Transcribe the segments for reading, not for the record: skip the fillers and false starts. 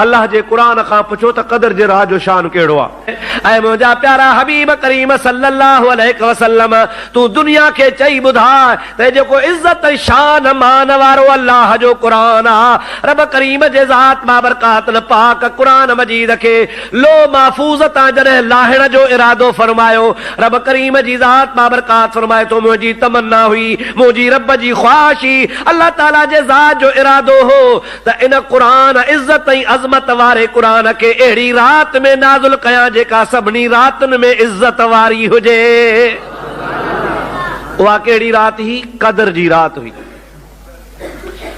अल्लाह जे कुरान खां पुछो त क़दर जे राह जो शान कहिड़ो आहे। ऐं मुंहिंजा प्यारा हबीब करीम सल्लल्लाहु अलैहि वसल्लम तू दुनिया खे चई ॿुधाए त जेको इज़त शान मान वारो अल्लाह जो कुरान आहे, रब करीम जे ज़ात बाबरकात पाक कुरान मजीद खे लो महफूज़ तां जॾहिं लाहिण जो इरादो फरमायो, रब करीम जी ज़ात बाबरकात फरमाए तो मुंहिंजी तमन्ना हुई, मुंहिंजी रब जी ख्वाहिश हुई, अल्लाह ताला जे ज़ात जो इरादो हो त इन कुरान इज़त ऐं अज़मत वारे कुरान खे अहिड़ी रात में नाज़िल कयां जेका सभिनी रातुनि में इज़त वारी हुजे। उहा कहिड़ी रात हुई? क़दर जी रात हुई।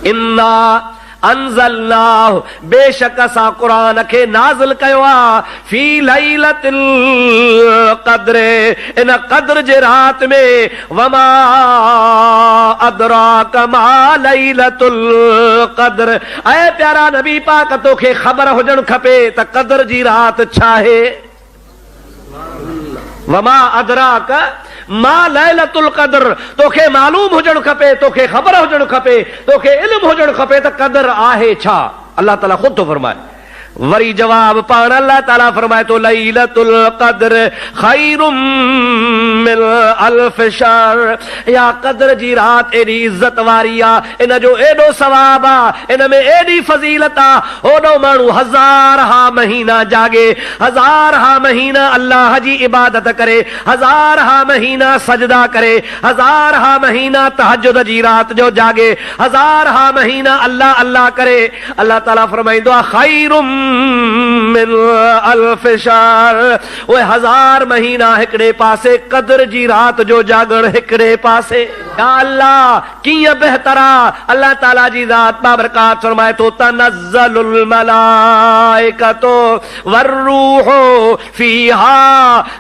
इन्ना अंज़लनाहु, बेशक असां कुरान खे नाज़िल कयो आहे, फी लैलतिल क़द्र, इन क़द्र जे रात में, वमा अदराक मा लैलतुल क़द्र। ऐ प्यारा नबी पाक तोखे ख़बर हुजण खपे त क़द्र जी रात छा आहे। वमा अदराक मा लैलतुल क़द्र, तोखे मालूम हुजण खपे, तोखे ख़बर हुजण खपे, तोखे इल्म हुजण खपे त क़द्र आहे छा। अल्लाह ताला खुद तो फरमाए। वरी जवाब पाण अल्लाह ताला फरमाए तो लैलतुल क़द्र खैरुम मिन अल्फ शहर, या क़द्र जी रात एडी इज्जत वारी आ, इन जो एडो सवाब आ, इन में एडी फजीलत आ, ओडो माण्हू हज़ार हा महीना जागे, हज़ार हा महीना अल्लाह जी इबादत करे, हज़ार हा महीना सजदा करे, हज़ार हा महीना तहज्जुद जी रात जो जागे, हज़ार हा महीना अल्लाह अल्लाह करे। अल्लाह ताला फरमाइंदो आ खैरुम मिन अल्फ शहर, ओए हज़ार महीना हिकड़े पासे, क़द्र जी रात जो जागण हिकड़े पासे। या अल्लाह कीअं बेहतरा। अल्लाह ताला जी ज़ात बाबरकात फरमाए तो तनज़्ज़लुल मलाइकतु वर्रूहु फीहा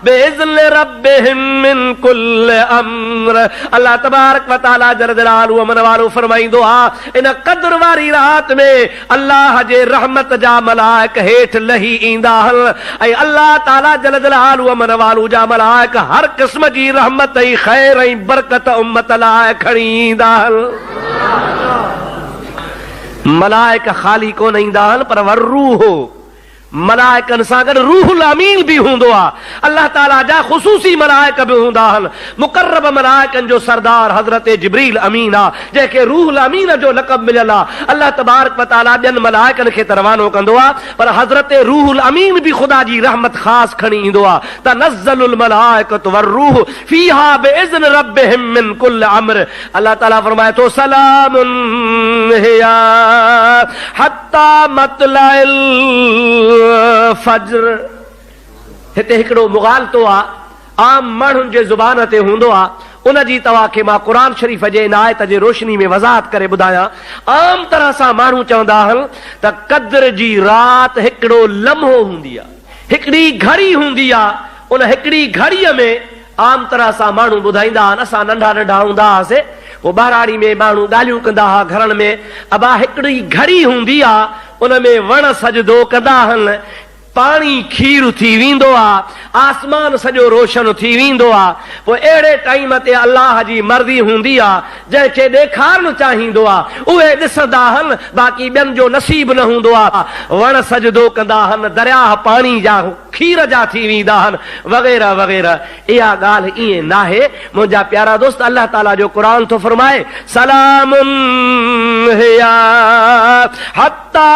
बिइज़्नि रब्बिहिम मिन कुल्लि अम्र। अल्लाह तबारक व तआला जल जलालहु मन वालो फरमाइंदो आ इन क़द्र वारी रात में अल्लाह जे रहमत जा मलाइक हेठ लही ईंदा हल, ऐं अल्लाह ताला जल जलालहु मन वालो जा मलाइक हर क़िस्म जी रहमत ऐं ख़ैर ऐं बरकत उम्मत लाइ खणी ईंदा हल। मलाइक खाली कोन ईंदा हल पर वर्रूह, मलाइकन सां गॾु रूहुल अमीन भी हूंदो आहे। अल्लाह ताला जा ख़ुसूसी मलाइक भी हूंदा आहिनि। मुक़र्रब मलाइकन जो सरदार हज़रत जिब्रील अमीन आहे, जंहिंखे रूहुल अमीन जो लक़ब मिलियल आहे। अल्लाह तबारक व तआला ॿियनि मलाइकन खे त रवानो कंदो आहे, पर हज़रत रूहुल अमीन भी ख़ुदा जी रहमत ख़ासि खणी ईंदो आहे। तनज़्ज़लुल मलाइकतु वर्रूह फीहा बिइज़्नि रब्बिहिम मिन कुल्लि अम्र। अल्लाह ताला फरमाए तो सलामुन हिया हत्ता मतलइल फज्र। हिते हिकिड़ो मुग़ालतो आहे, आम माण्हुनि जे ज़ुबान ते हूंदो आहे, उन जी तव्हांखे मां क़ुरान शरीफ़ जे इन आयत जे रोशनी में वज़ाहत करे ॿुधायां। आम तरह सां माण्हू चवंदा आहिनि त क़द्र जी रात हिकिड़ो लम्हो हूंदी आहे, हिकिड़ी घड़ी हूंदी आहे। उन हिकिड़ी घड़ीअ में आम तरह सां माण्हू ॿुधाईंदा आहिनि, असां नंढा नंढा हूंदा हुआसीं, पोइ ॿाराड़ी में माण्हू ॻाल्हियूं कंदा हुआ घरनि में, अबा हिकिड़ी घड़ी हूंदी आहे, उन में वण सजदो कंदा आहिनि, पाणी खीर थी वेंदो आहे, आसमान सॼो रोशन थी वेंदो आहे। पोइ अहिड़े टाइम ते अल्लाह जी मर्ज़ी हूंदी आहे, जंहिंखे ॾेखारणु चाहींदो आहे उहे ॾिसंदा आहिनि, बाक़ी ॿियनि जो नसीब न हूंदो आहे। वण सजदो कंदा आहिनि, दरिया पाणी जा खीर जा थी वेंदा आहिनि, वग़ैरह वग़ैरह। इहा ॻाल्हि ईअं नाहे मुंहिंजा प्यारा दोस्त। अल्लाह ताला जो क़ुरान थो फरमाए सलामुन हिया हत्ता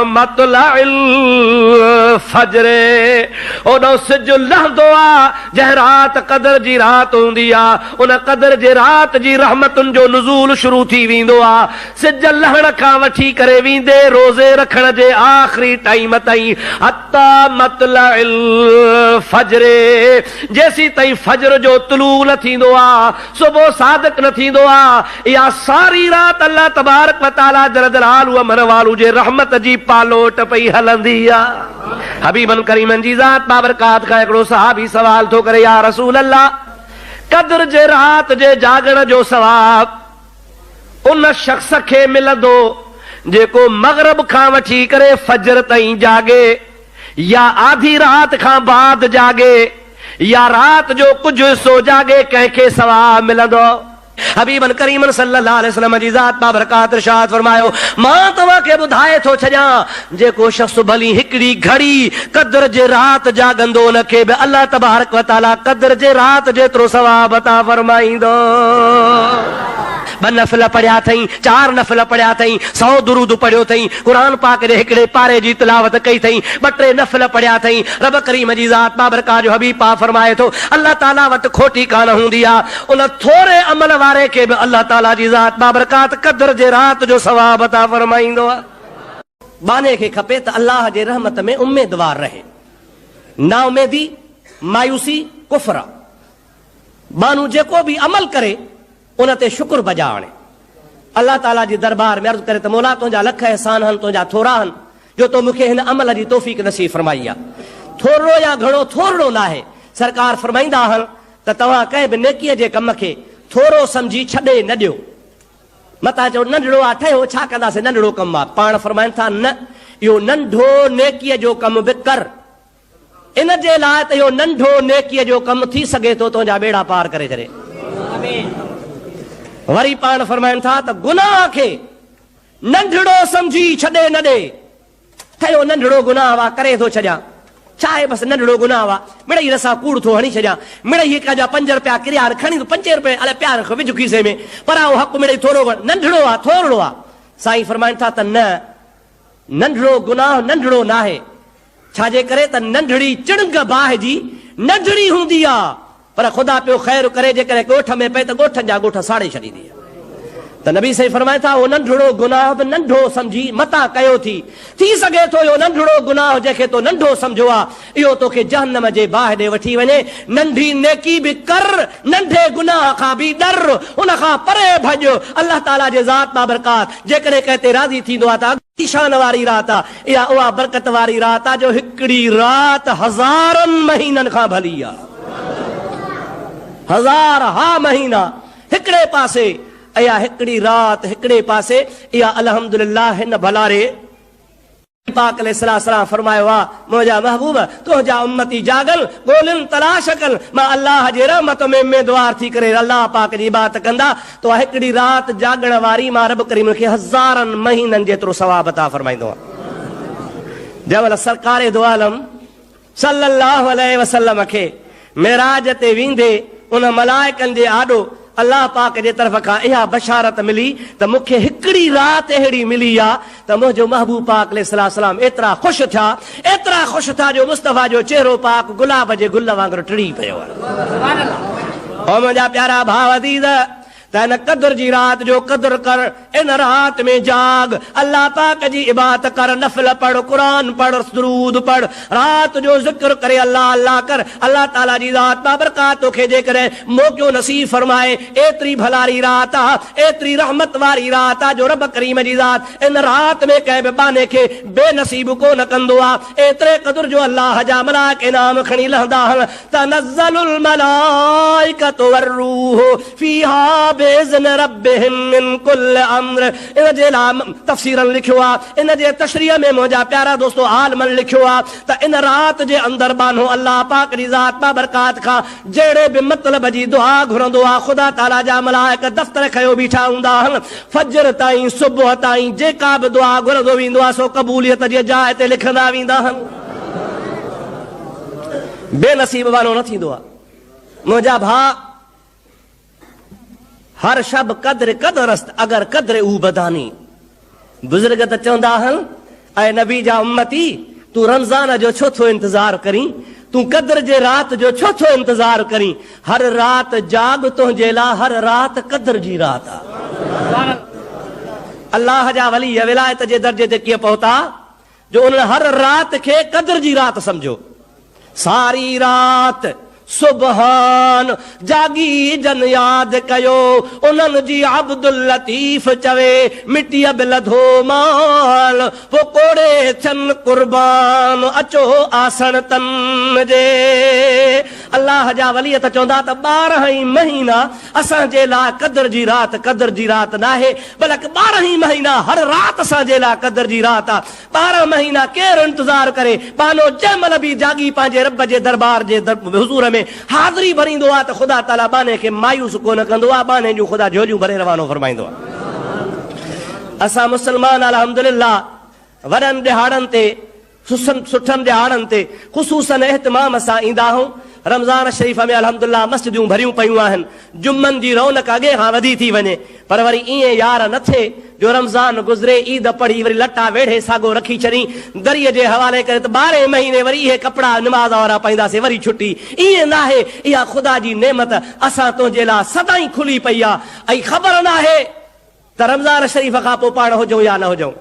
मतलइल फज्र। ओॾो सिज लहंदो आहे जंहिं रात क़द्र जी रात हूंदी आहे, उन क़द्र जे रात जी रहमतुनि जो नुज़ूल शुरू थी वेंदो आहे। सिज लहण खां वठी करे वेंदे रोज़े रखण जे आख़िरी टाइम ताईं, हत्ता मतलइल फज्र, जेसीं ताईं फज्र जो तुलू न थींदो आहे, सुबुह सादिक न थींदो आहे। इहा सारी रात अल्लाह तबारक व तआला जल जलालहु मन वालो जे रहमत जी पालोट पई हलंदी आहे। हबीबन करीमन जी ज़ात बाबरकात खां हिकिड़ो सहाबी सवाल थो करे, या रसूल अल्लाह, क़द्र जे रात जे जागण जो सवाब उन शख्स खे मिलंदो जेको मग़रिब खां वठी करे फज्र ताईं जागे, या आधी रात खां बाद जागे, या रात जो कुछ हिस्सो जागे, कंहिंखे सवाब मिलंदो? हबीबन करीमन सल्लल्लाहु अलैहि वसल्लम जी ज़ात बाबरकात इरशाद फरमायो, मां तव्हां खे ॿुधाए थो छॾियां, जेको शख़्स भली हिकिड़ी घड़ी क़द्र जे रात जागंदो, उनखे बि अल्लाह तबारक व तआला क़द्र जे रात जेतिरो सवाब अता फरमाईंदो। 2 नफ़िल पढ़िया अथई, 4 नफ़िल पढ़िया अथई, 100 दुरूद पढ़ियो अथई, क़ुरान पाक जे हिकिड़े पारे जी तिलावत कई अथई, 2-3 नफ़िल पढ़िया अथई। रब करीम जी ज़ात बाबरकात जो हबीब पाक फरमाए थो, अल्लाह ताला वटि खोटी कान हूंदी आहे, उन थोरे अमल वारे खे बि अल्लाह ताला जी ज़ात बाबरकात क़द्र जे रात जो सवाब अता फरमाईंदो आहे। बाने खे खपे त अल्लाह जे रहमत में उम्मीदवार रहे, ना उम्मीदी मायूसी कुफ्र आहे। बानू जेको भी अमल करे उन ते शुक्र बजा आणे, अल्लाह ताला जी दरबार में अर्ज़ करे त मौला तुंहिंजा लख एहसान हन, तुंहिंजा थोरा हन जो तो मूंखे हिन अमल जी तौफ़ीक़ नसीब फरमाई आहे। थोरो या घणो थोरो न आहे। सरकार फरमाईंदा आहिनि त तव्हां कंहिं बि नेकीअ जे कम खे थोरो सम्झी छॾे न ॾियो। मता चओ नंढड़ो आहे, ठहियो छा कंदासीं, नंढड़ो कमु आहे। पाण फरमाइनि था न, इहो नंढो नेकीअ जो कमु बि कर, इन जे लाइ त इहो नंढो नेकीअ जो कमु थी सघे थो तुंहिंजा बेड़ा पार करे छॾे। वरी पाण फरमाइनि था त गुनाह खे नंढड़ो सम्झी छॾे न ॾे। ठहियो नंढड़ो गुनाह वा करे थो छॾियां, छा आहे बसि नंढड़ो गुनाह वा, मिड़ई रसां कूड़ थो हणी छॾियां, मिड़ई का जा 5 रुपया किरिया खणी 5 रुपए अले प्यार खे विझ खीसे में, पर उहो हक़ मिड़ई थोरो नंढड़ो आहे, थोरो आहे। साईं फरमाइनि था त न, नंढड़ो गुनाह नंढड़ो न आहे। छाजे करे त नंढड़ी चिणग बाहि जी नंढड़ी हूंदी आहे, पर ख़ुदा पियो ख़ैर करे जेकॾहिं ॻोठ में पए त ॻोठनि जा ॻोठ साड़े छॾींदी आहे। त नबी साईं फरमाए था, उहो नंढड़ो गुनाह बि नंढो सम्झी मता कयो थी सघे थो इहो नंढड़ो गुनाह जंहिंखे तो नंढो सम्झो आहे, इहो तोखे जहन्नम जे बाहि ॾे वठी वञे। नंढी नेकी बि कर, नंढे गुनाह खां बि डर, उन खां परे भॼ। अल्लाह ताला जे ज़ात बाबरकात जेकॾहिं कंहिं ते राज़ी थींदो आहे त शान वारी रात आहे, इहा उहा बरकत वारी रात आहे जो हिकिड़ी रात हज़ारनि महीननि खां भली आहे। 1000 हा महीना हिकिड़े पासे, इहा हिकिड़ी रात हिकिड़े पासे, इहा अल्हम्दुलिल्लाह हिन भलारे पाक अलैहिस्सलाम फरमायो आहे, मुंहिंजा महबूब तुंहिंजा उम्मती जागल ॻोल्हनि तलाश कनि, मां अल्लाह जे रहमत में उम्मीदवार थी करे अल्लाह पाक जी इबादत कंदा त हिकिड़ी रात जागण वारी मां रब करीम खे 1000 महीननि जेतिरो सवाब अता फरमाईंदो आहे। जंहिंमहिल सरकारे दो आलम सल्लल्लाहु अलैहि वसल्लम खे मेराज ते वेंदे उन मलाइकनि जे आॾो अल्लाह पाक जे तरफ़ खां इहा बशारत मिली त मूंखे हिकिड़ी रात अहिड़ी मिली आहे त मुंहिंजो महबूब पाक अलैहिस्सलाम एतिरा ख़ुशि थिया जो मुस्तफ़ा जो चेहरो पाक गुलाब जे गुल वांगुरु टिड़ी पियो आहे। ओ मुंहिंजा प्यारा भाउ अज़ीज़, त इन क़द्र जी रात जो क़द्र कर, इन रात में जाग, अल्लाह पाक जी इबादत कर, नफ़िल पढ़, कुरान पढ़, दुरूद पढ़, रात जो ज़िक्र करे अल्लाह अल्लाह कर। अल्लाह ताला जी ज़ात बाबरकात तोखे जेकॾहिं मौक़ो नसीब फरमाए, एतिरी भलारी रात आहे, एतिरी रहमत वारी रात आहे जो रब करीम जी ज़ात इन रात में कंहिं बि बाने खे बेनसीब कोन कंदो आहे। एतिरे क़द्र जो अल्लाह जा मलाइक इनाम खणी लहंदा आहिनि, तनज़्ज़लुल मलाइकतु वरूह फीहा बेज़न रब्बिहिम मिन कुल अम्र। इन जे लाइ तफ़सीरन लिखियो आहे, इन जे तशरीह में मुंहिंजा प्यारा दोस्तो आलमन लिखियो आहे त इन रात जे अंदरि बानो अल्लाह पाक जी ज़ात बाबरकात खां जहिड़े बि मतिलब जी दुआ घुरंदो आहे, ख़ुदा ताला जा मलाइक दफ़्तर खयो बीठा हूंदा आहिनि। फजर ताईं सुबुह ताईं जेका बि दुआ घुरंदो वेंदो आहे सो क़बूलियत जी जाइ ते लिखंदा वेंदा आहिनि। बेनसीब वारो न थींदो आहे। मुंहिंजा भाउ, हर शब कद्र कदरस्त अगर कद्र ऊ बदानी। बुजुर्ग त चवंदा आहिनि, ऐं नबी जा उम्मती, तूं रमज़ान जो छो थो इंतज़ार करीं, तूं कद्र जे रात जो छो थो इंतज़ार करीं। हर रात जाग तुंहिंजे लाइ, हर रात कद्र जी रात आहे। अल्लाह जा वली विलायत जे दर्जे ते कीअं पहुता जो उन्हनि हर रात खे कद्र जी रात सम्झो। सारी रात सुबहान जागी जन याद कयो, उन्हनि जी अब्दुल लतीफ चवे मिटीअ बि लधो माल, पो कोड़े थियन कुर्बान अचो आसन तन जे। अल्लाह जा वली त चवंदा त 12 ई महीना असांजे लाइ क़द्र जी रात नाहे, बल्कि 12 ई महीना हर रात असांजे लाइ क़द्र जी रात आहे। 12 महीना केरु इंतज़ार करे, बानो जंहिंमहिल बि जागी पंहिंजे रब जे दरबार जे हुज़ूर में हाज़िरी भरींदो आहे त ख़ुदा ताला बाने खे मायूस कोन कंदो आहे, बाने जूं ख़ुदा झोलियूं भरे रवानो फरमाईंदो आहे। असां मुस्लमान अल्हम्दुलिल्लाह वॾनि ॾिहाड़नि ते सुठनि ॾिहाड़नि ते ख़ुसूसन एहतमाम सां ईंदा आहियूं। रमज़ान शरीफ़ में अल्हम्दुलिल्लाह मस्जिदूं भरियूं पयूं आहिनि, जुम्मनि जी रौनक अॻे खां वधी थी वञे, पर वरी ईअं यार न थिए जो रमज़ान गुज़रे, ईद पढ़ी वरी लटा वेढ़े साॻो रखी छॾी दरीअ जे हवाले करे त 12 महीने वरी इहे कपिड़ा निमाज़ वारा पाईंदासीं वरी छुटी। ईअं न आहे, इहा ख़ुदा जी नेमत असां तुंहिंजे लाइ सदाई खुली पई आहे ऐं ख़बर न आहे त रमज़ान शरीफ़ खां पोइ पाण हुजूं या न हुजूं।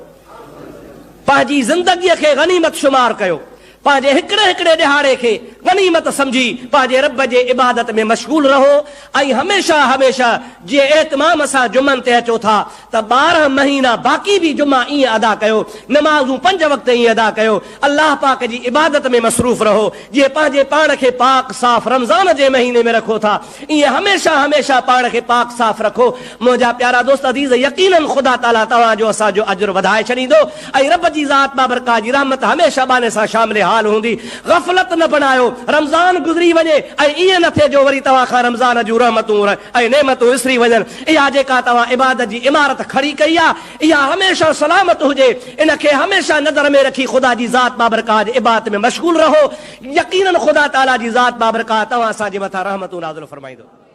पंहिंजी ज़िंदगीअ खे गनीमत शुमार कयो, पंहिंजे हिकिड़े हिकिड़े ॾिहाड़े खे गनीमत सम्झी पंहिंजे रब जे इबादत में मशगूल रहो ऐं हमेशा हमेशा जीअं एहतमाम सां जुमनि ते अचो था त 12 महीना बाक़ी बि जुमा ईअं अदा कयो, नमाज़ूं 5 वक़्त ईअं अदा कयो, अल्लाह पाक जी इबादत में मसरूफ़ रहो। जीअं पंहिंजे पाण खे पाक साफ़ रमज़ान जे महीने में रखो था, ईअं हमेशा हमेशा पाण खे पाक साफ़ रखो। मुंहिंजा प्यारा दोस्त अज़ीज़, यकीनन ख़ुदा ताला तव्हांजो असांजो अजर वधाए छॾींदो ऐं रब जी ज़ात बाबरकात जी रहमत हमेशा बाने सां शामिल हाल हूंदी। गफ़लत न बनायो, रमज़ान गुज़री वञे ऐं ईअं न थिए जो वरी तव्हां खां रमज़ान जूं रहमतूं ऐं नेमतूं विसरी वञनि। इहा जेका तव्हां इबादत जी इमारत खड़ी कई आहे, इहा हमेशा सलामत हुजे, इन खे हमेशा नज़र में रखी ख़ुदा जी ज़ात बाबरकात इबादत में मशगूल रहो। यकीनन ख़ुदा ताला जी ज़ात बाबरकात तव्हां असांजे मथां रहमतूं नाज़िल फरमाईंदो।